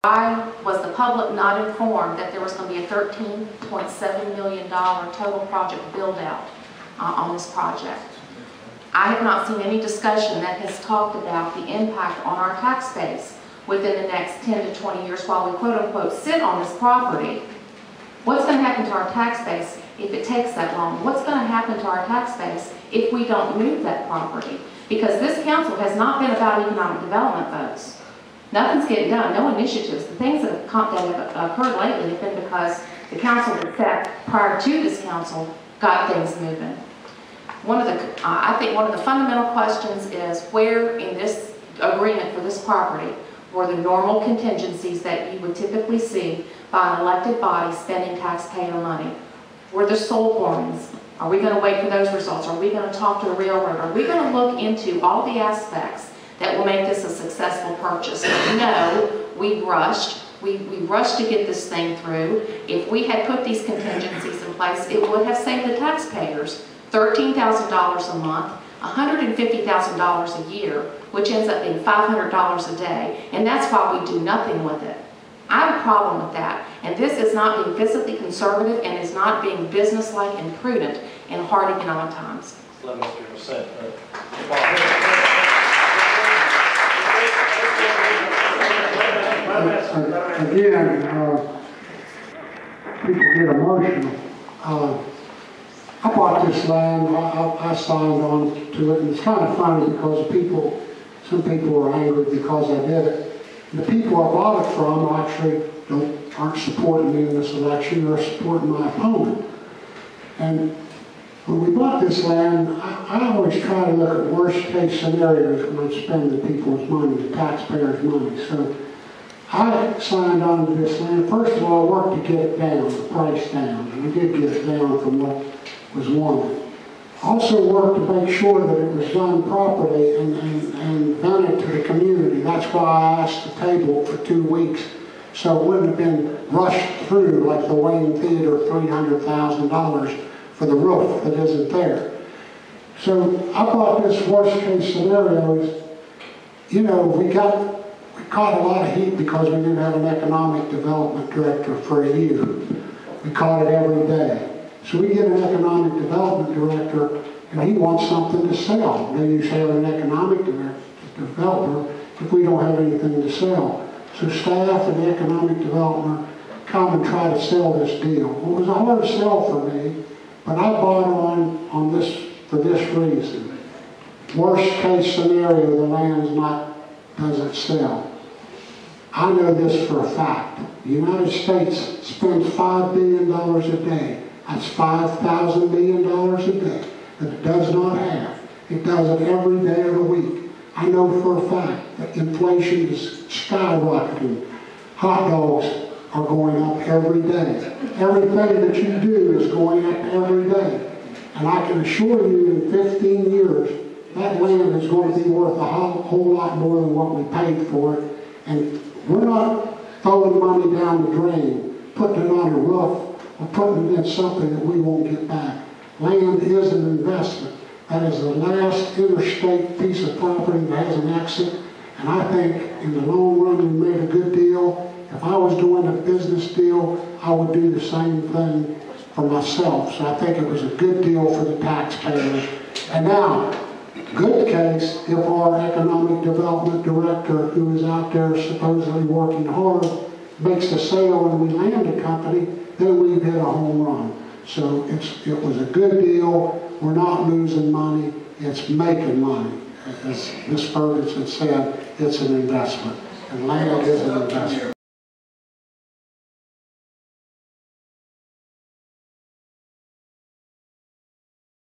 Why was the public not informed that there was going to be a $13.7 million total project build-out on this project? I have not seen any discussion that has talked about the impact on our tax base within the next 10 to 20 years while we quote-unquote sit on this property. What's going to happen to our tax base if it takes that long? What's going to happen to our tax base if we don't move that property? Because this council has not been about economic development, folks. Nothing's getting done, no initiatives. The things that have occurred lately have been because the council that sat prior to this council got things moving. I think one of the fundamental questions is where in this agreement for this property were the normal contingencies that you would typically see by an elected body spending taxpayer money? Were there soul borings? Are we going to wait for those results? Are we going to talk to the railroad? Are we going to look into all the aspects that will make this a successful purchase? No, we rushed. We rushed to get this thing through. If we had put these contingencies in place, it would have saved the taxpayers $13,000 a month, $150,000 a year, which ends up being $500 a day, and that's why we do nothing with it. I have a problem with that, and this is not being physically conservative and is not being businesslike and prudent in hard economic times. Let Mr. Lucente. Again, people get emotional. I bought this land, I signed on to it, and it's kind of funny because some people are angry because I did it. And the people I bought it from actually aren't supporting me in this election, they're supporting my opponent. And when we bought this land, I always try to look at worst case scenarios when I'm spending people's money, the taxpayers' money. So I signed on to this land. First of all, I worked to get it down, the price down. And we did get it down from what was wanted. Also worked to make sure that it was done properly and done it to the community. That's why I asked to table it for 2 weeks, so it wouldn't have been rushed through like the Wayne Theater $300,000 for the roof that isn't there. So I thought this worst case scenario is, you know, we caught a lot of heat because we didn't have an economic development director for a year. We caught it every day. So we get an economic development director and he wants something to sell. No use having an economic developer if we don't have anything to sell. So staff and the economic developer come and try to sell this deal. It was a hard sell for me, but I bought on this for this reason. Worst case scenario, the land doesn't sell. I know this for a fact. The United States spends $5 billion a day. That's $5,000 million a day that it does not have. It does it every day of the week. I know for a fact that inflation is skyrocketing. Hot dogs are going up every day. Everything that you do is going up every day. And I can assure you in 15 years, that land is going to be worth a whole lot more than what we paid for it. And we're not throwing money down the drain, putting it on a roof, or putting it in something that we won't get back. Land is an investment. That is the last interstate piece of property that has an exit. And I think in the long run we made a good deal. If I was doing a business deal, I would do the same thing for myself. So I think it was a good deal for the taxpayers. And now, good case, if our economic development director, who is out there supposedly working hard, makes a sale and we land a company, then we've hit a home run. So it was a good deal. We're not losing money. It's making money. As Ms. Ferguson said, it's an investment. And land is an investment.